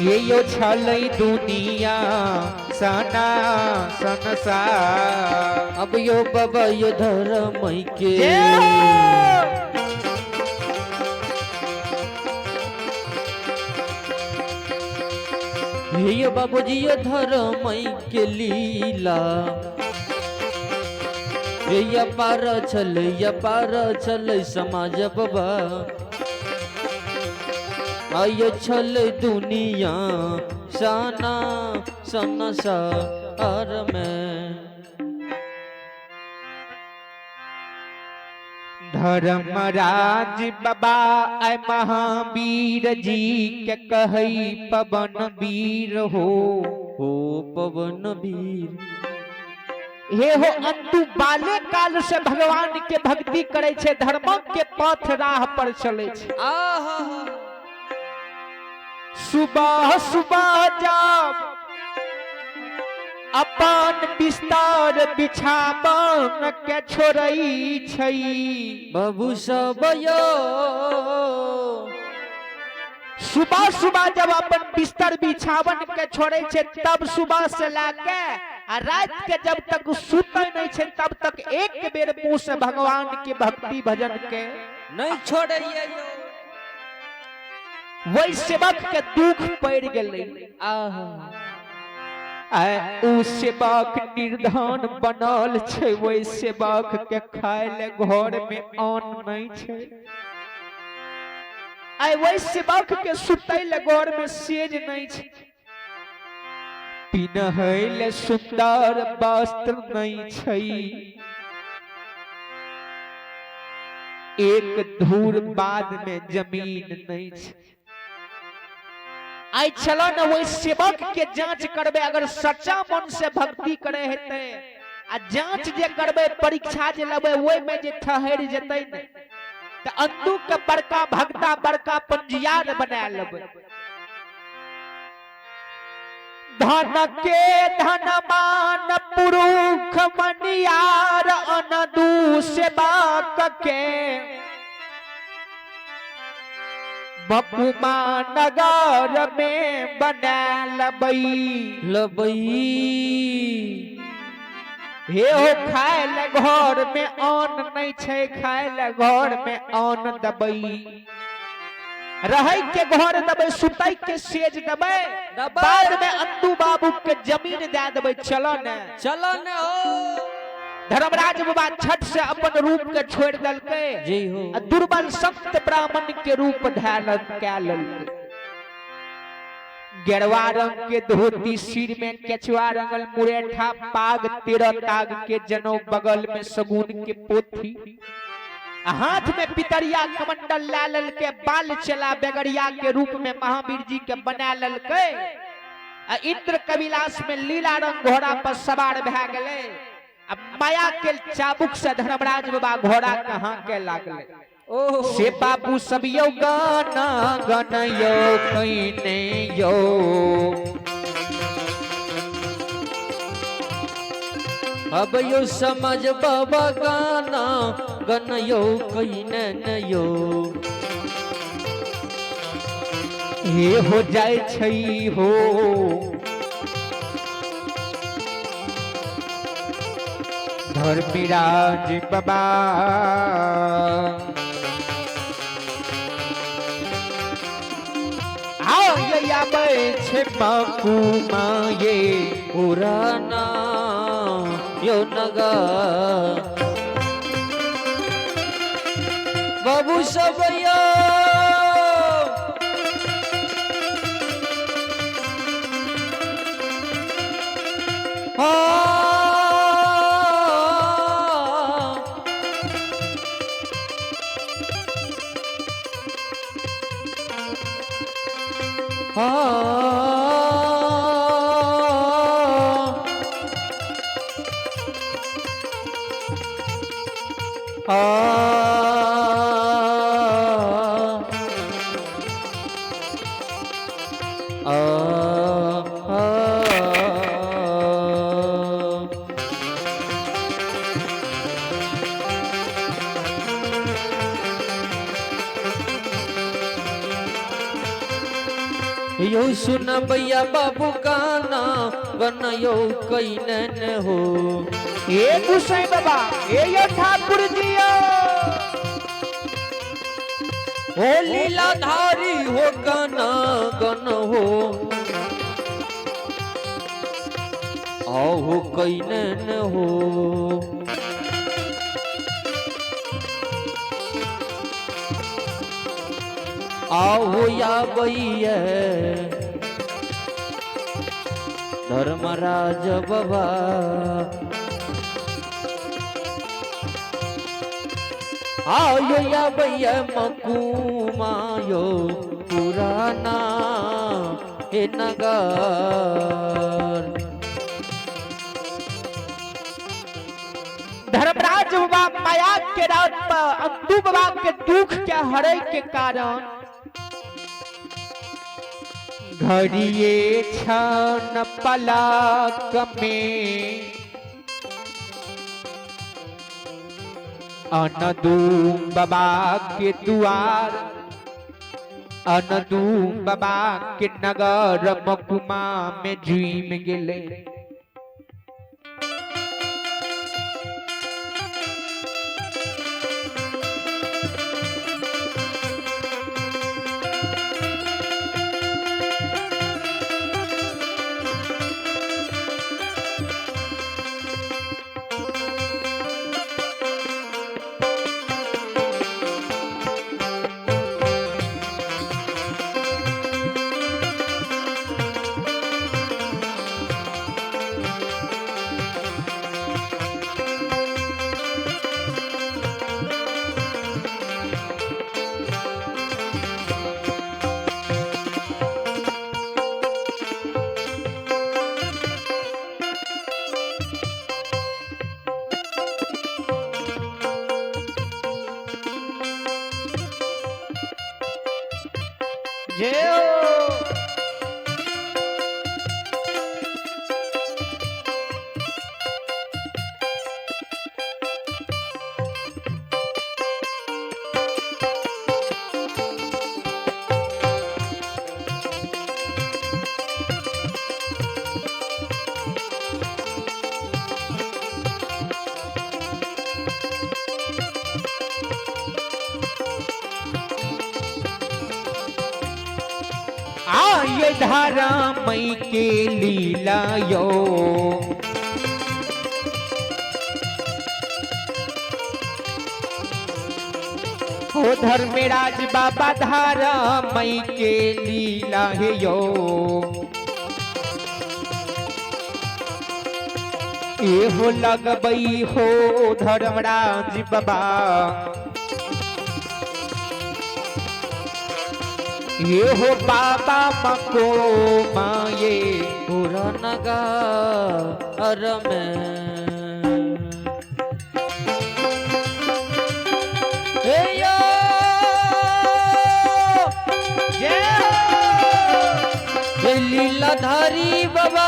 ये यो छलै दुनिया सना संसार। अब यो बाबा यो धर्म के ये बाबूजी यो धर्म के लीला ये पार चल समाज बाबा आयो छल दुनिया साना संसार में। धर्मराज बाबा आय महावीर जी के कहई पवन वीर हो पवन वीर। हे हो अंतु बाल्य काल से भगवान के भक्ति करे छे, धर्म के पथ राह पर चले छे। सुबह सुबह जब अपन बिस्तर बिछावन के छोड़ई छई बाबू सब यो। सुबह सुबह जब अपन बिस्तर बिछावन के छोड़े छे तब सुबह से लाके आ रात के जब तक सुते नहीं छे तब तक एक बेर मुंह से भगवान के भक्ति भजन के नहीं छोड़े। वही सेवक के दुख पड़ गेलै। उ सेवक निर्धन बनल छे, वही सेवक के खाए ले घर में अन्न नहीं छे। वही सेवक के सुतै ले घर में सेज नहीं छे, पिन्है ले सुंदर वस्त्र नहीं छे, एक धूर बाद में जमीन नहीं छे। आई चलो न वही सेवक के जांच करबे, अगर सच्चा मन से भक्ति करे हेते आ जांच जे करबे परीक्षा जे लेबे ओय में जे ठहर जेतै न त अंतु के बड़का भक्ता बड़का पंजियार बना लेबे। धन के धनमान पुरुष मनियार अनदु सेवक के मकुमा नगर में बना लबई। हे हो खाए ले घर में अन्न नहीं छे, खाए ले घर में अन्न दबई, रहै के घर दबे, सुतै के सेज दबे, बाद में अंतु बाबू के जमीन दे देबे। चलो न हो। धर्मराज बाबा छठ से अपन रूप के छोड़ दलके जी हो, दुर्बल संत ब्राह्मण के रूप धारण कै ललके। गेरवा रंग के धोती, सिर में केचुआ रंगल मुरेठा, पाग 13 ताग के जनौ, बगल में सगुन के पोथी, हाथ में पितरिया कमंडल ला ललके, बाल चला बेगड़िया के रूप में महावीर जी के बना ललके। इंद्र कविलास में लीला रंग घोड़ा पर सवार भै गेले। अब माया के चाबुक से धर्मराज बाबा घोड़ा कहाँ के लागले। से बाबू सब यो गाना गनयो कइने यो, अब यो समझ बाबा गाना गनयो कइने नयो। ये हो जाए छई हो धर्मराज बाबा आओ ये आबै छे मकुमा ये पुराना यो नगर बाबू सब यो। यो सुन भैया बाबू गाना बनायो कैनन हो। ए गुसाई बाबा ए यो ठाकुर जियो ओ लीलाधारी हो गाना गन हो। आओ कैनन हो। आओ या भैया धर्मराज बाबा। आओ या भैया मकुमायो पुराना हे नगर। धर्मराज बाबा माया के रात पर अंतु बाबा के दुख के हरे के कारण घड़िए छन पलक में अनदूम बाबा के द्वार अनदूम बाबा के नगर मकुमा में जीम गेले। ये धारा मई के लीला यो हो धर्मराज बाबा धारा मई के लीला है यो। ए हो लगबई हो धर्मराज बाबा ये हो बाबा मको माये पूरा नगर में। लीलाधारी बाबा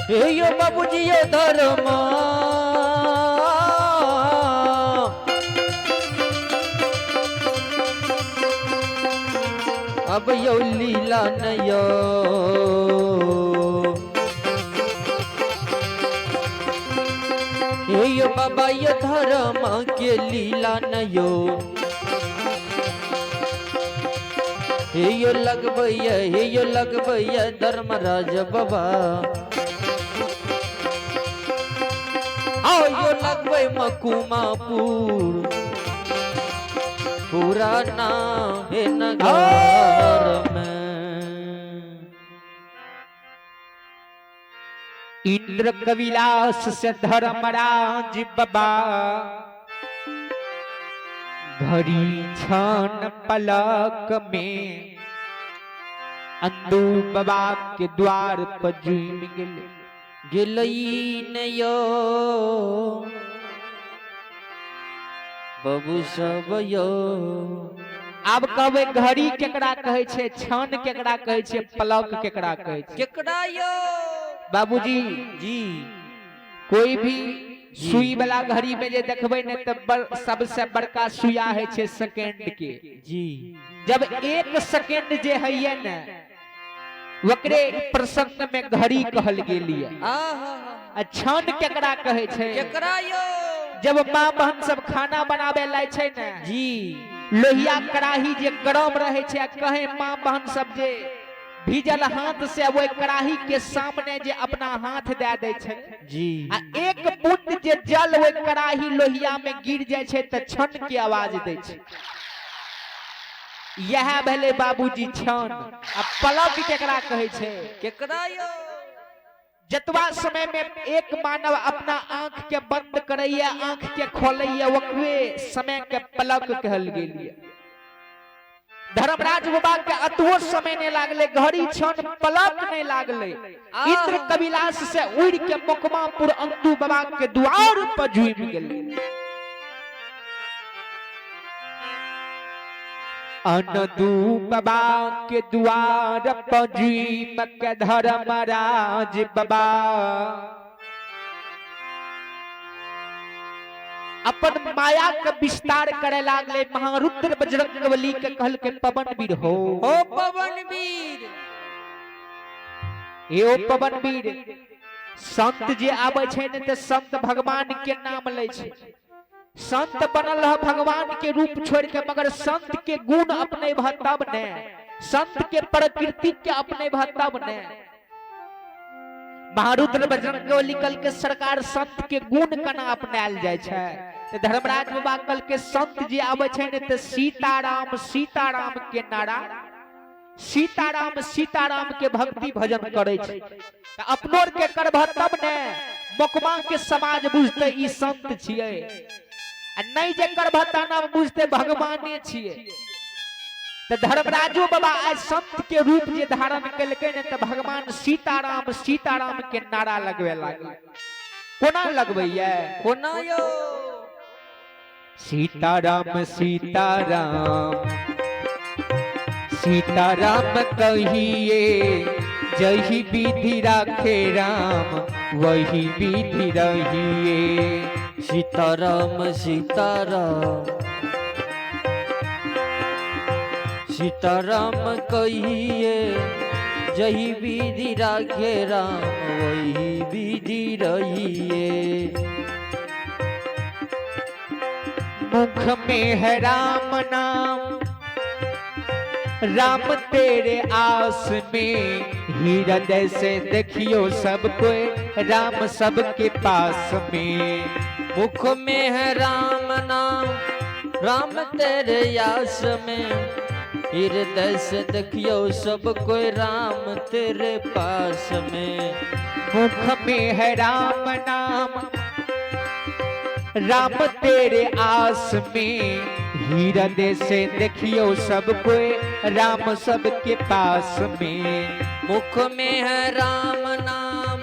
यो बाबूजी ये धर्म अब यो लीला नयो। यो बाबा ये धर्म के लीला नयो। यो लगबैया धर्मराज बाबा। आओ यो लगबै मकुमापुर पुराना है नगर में। इंद्र कविलास से धर्मराज बाबा घड़ी छन पलक में अंदू बाबा के द्वार पर जुम गेलई नयो बाबू सब यो। आब कहबै घड़ी केकरा कहै छै, छान केकरा कहै छै, पलक केकरा कहै छै। केकरा यो बाबूजी जी कोई भी सुई वाला घड़ी में जे देखबै ने त सबसे बड़का सुइया है छे सेकंड के जी। जब एक सेकंड जे है ने वकरे प्रसंग में घड़ी कहल गेलिए। क्षण केकरा कहे छे, केकरा यो जब माँ बहन सब खाना बनावे लाय छे ने जी, लोहिया कड़ाही जे गरम रहे छे, कहे माँ बहन सब जे भीजल हाथ से वो कड़ाही के सामने जे अपना हाथ दे दे छे जी, आ एक बूंद जे जल वो कड़ाही लोहिया में गिर जाय छे त छन के आवाज दे छे। यह भले बाबूजी छन। आ पलक केकरा कहे छे, केकरा यो जतवा समय में एक मानव अपना आंख के बंद करैया, आंख के खोलैया, वकवे समय के पलक कहल गेलिए। धर्मराज बाबा के अतहो समय नहीं लागले, घड़ी छन पलक नहीं लागले। इंद्र कविलास से उड़ के मुकमापुर अंतु बाबा के द्वार पर झूम गेले। अनदू बाबा के द्वार पर झूम के धर्मराज बाबा अपन माया के विस्तार करे लागले। महारुद्र बजरंगबली के कहल के पवन वीर हो पवन वीर, ए ओ पवन वीर। संत जे आबै छै ने त संत भगवान के नाम ले छै। संत बनल है भगवान के रूप छोड़ के, मगर संत के गुण अपने तब ने, संत के प्रकृति के अपने तब ने। महारुद्र बजरंगबली कल के सरकार संत के गुण कना अपनायल जाय छै। तो धर्मराज बाबा कल के संत जे आबै छै ने त सीताराम सीताराम के नारा, सीताराम सीताराम के भक्ति भजन करे छै। त अपनो के करभ तब ने मुकमा के समाज बुझते ई संत छियै, आ नहीं जे करभ तना बुझते भगवाने छियै। त धर्मराजो बाबा आज संत के रूप जे धारण कलके ने त भगवान सीताराम सीताराम के नारा लगवे लागल। कोना लगबैया, कोना यो सीताराम सीताराम सीताराम कहिए, जही विधि राखे राम वही विधि रहिए। सीताराम सीताराम सीताराम कहिए, जही विधि राखे राम वही विधि रहिए। मुख में है राम नाम, राम तेरे आस में, हृदय से देखियो सब कोई राम सबके पास में। मुख में है राम नाम, राम तेरे आस में, हृदय से देखियो सब कोई राम तेरे पास में। मुख में है राम नाम, राम तेरे आस में, हृदय से देखियो सब कोई राम सबके पास में। मुख में है राम नाम,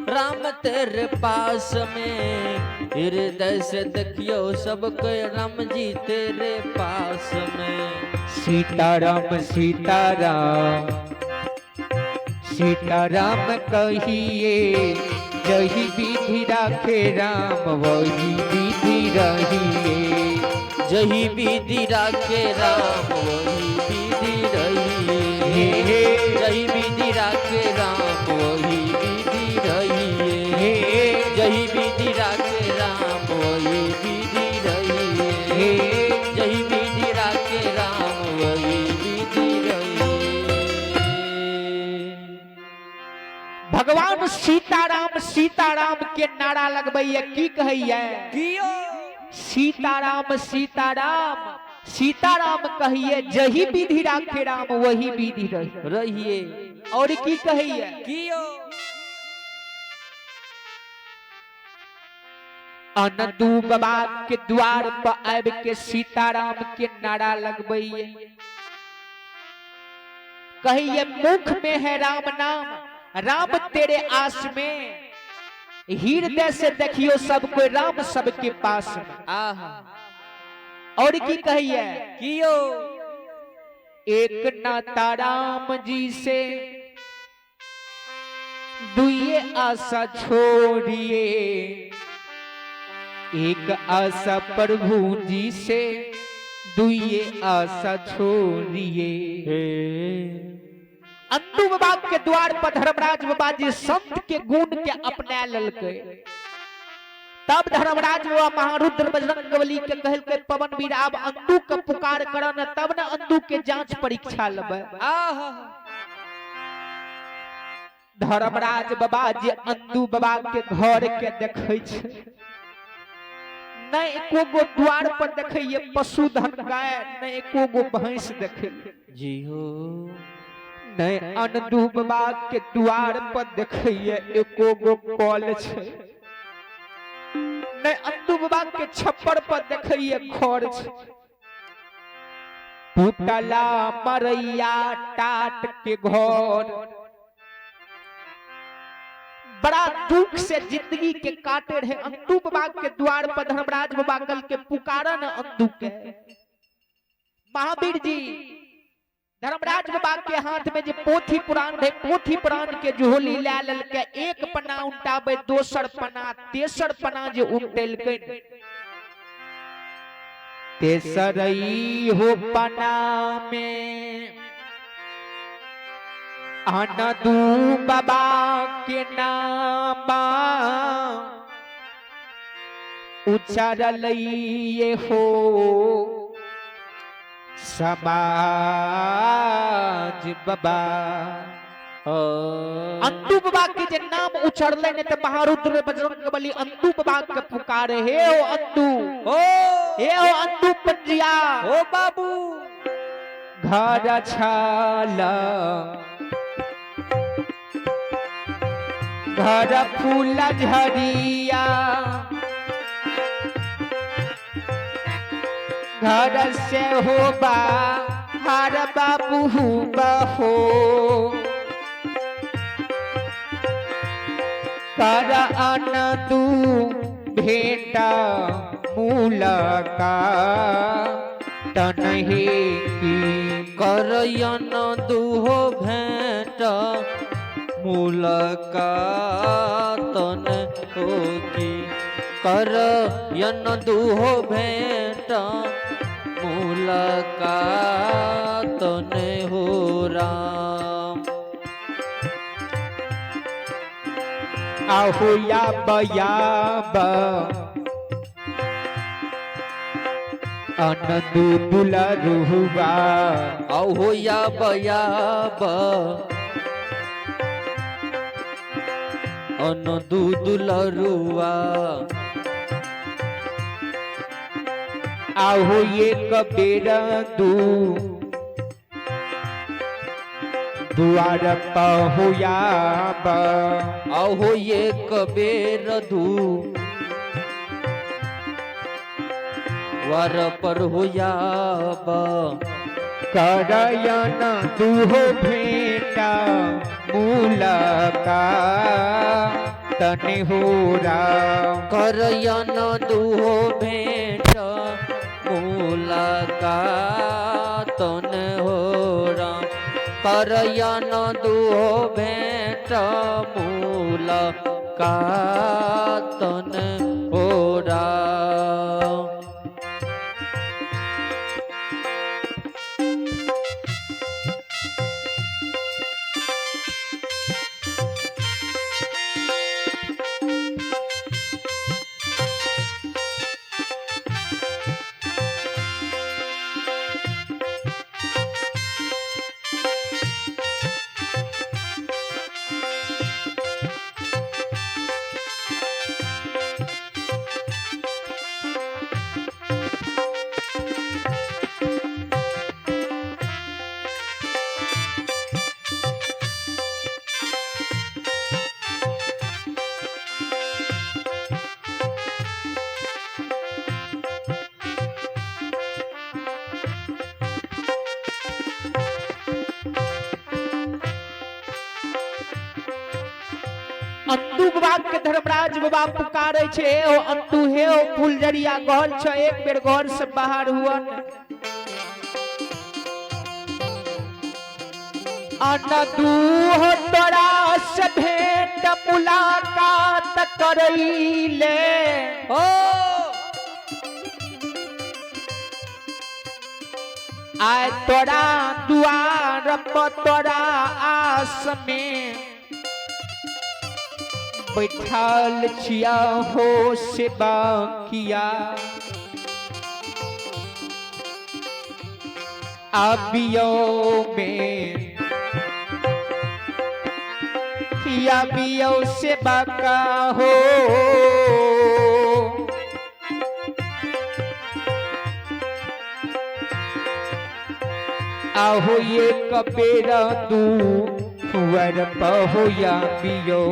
राम तेरे पास में, हृदय से देखियो सब कोई राम जी तेरे पास में। सीताराम सीताराम सीताराम कहिए, जही विधि राखे राम वही विधि रहिए। जही विधि राखे राम वही विधि रहिए। जही विधि राखे राम वही विधि रहिए। जही विधि राखे राम वही विधि रहिए। जही विधि राखे राम वही विधि रहिए। भगवान सीताराम सीताराम के नारा लगबैया, की कहैया, सीताराम सीताराम सीताराम कहिए, जही विधि राखे राम वही विधि रहिए। और की कहैया, अनदू बाबा के द्वार पर आब के सीताराम के नारा लगबैया। कहिए मुख में है राम नाम, राम तेरे आस में, हृदय से देखियो सब कोई राम सबके पास में। आहा और की कहिए, कियो एक नाता राम जी से दुइये आशा छोड़िए, एक आशा प्रभु जी से दुइये आशा छोड़िए। अंधु बाबा के द्वार पर धर्मराज बाबा जी संत के गुण के अपना ललके। तब धर्मराज बाबा महारुद्र बजरंगबली के कहल के पवन वीर अब अंधु के पुकार करन, तब न अंधु के जांच परीक्षा लेबे। धर्मराज बाबा जी अंधु बाबा के घर के देखे छे, न एको गो द्वार पर देखे पशुधन गाय, न एको गो भैंस देखे जी हो। नहीं अंधु बाबा के द्वार पर देखे एको गो कल छे, नहीं अंधु बाबा के छप्पर पर देखे खर छे। पुतला मरैया टाट के घर, बड़ा दुख से जिंदगी के काटे रहे। अंधु बाबा के द्वार पर धर्मराज बाबा कल के पुकारन अंधु के। महावीर जी धर्मराज बाबा के हाथ में जो पोथी पुराण है, पोथी पुराण के झोली ला लल के एक पन्ना उल्टाबे, दोसर पन्ना, तेसर पन्ना जो उल्टेलकै, तेसरई हो पन्ना में अंधु बाबा के नाम उच्चारलई हो समाज बाबा। अंधु बाबा के जे नाम उछड़ले ने त महारुद्र बजरंगबली अंधु बाबा के पुकारे, हे ओ अंधु, ओ हे ओ अंधु पंजिया, ओ बाबू घर छाला घर फूल झरिया, घर से हो बाहर बाबू बहो, कर अनदु भेंटा मूलका तनहे की, कर अनदु हो भेंटा मूलका तन होगी, कर अनदु हो भेंटा मूलका तन हो राम। आहु याब याब अनदु दुलरुआ, आहु याब याब अनदु दुलरुआ, आहु एक बेर दुआर पहुयाब, आहु एक बेर द्वार पर हुयाब, करयन दुहो भेंटा मूलका तने हो राम, करयन दुहो भेंट मूलका तन हो राम, करयन दुहो भेंट मूलका तन हो राम। अंतु बाबा के धर्मराज बाबा पुकारे छे, ओ अंतु हे ओ फुलझरिया घर छ, एक बेर घर से बाहर हुआ। अनदू हो तोरा से भेंट मुलाकात करैले ओ आय तोरा दुआर पर तोरा आस में बैठल छिया हो सेवा किया अबियो में अबियो सेवा का हो आहो ये कबेरा दू हुआ पहो या बियो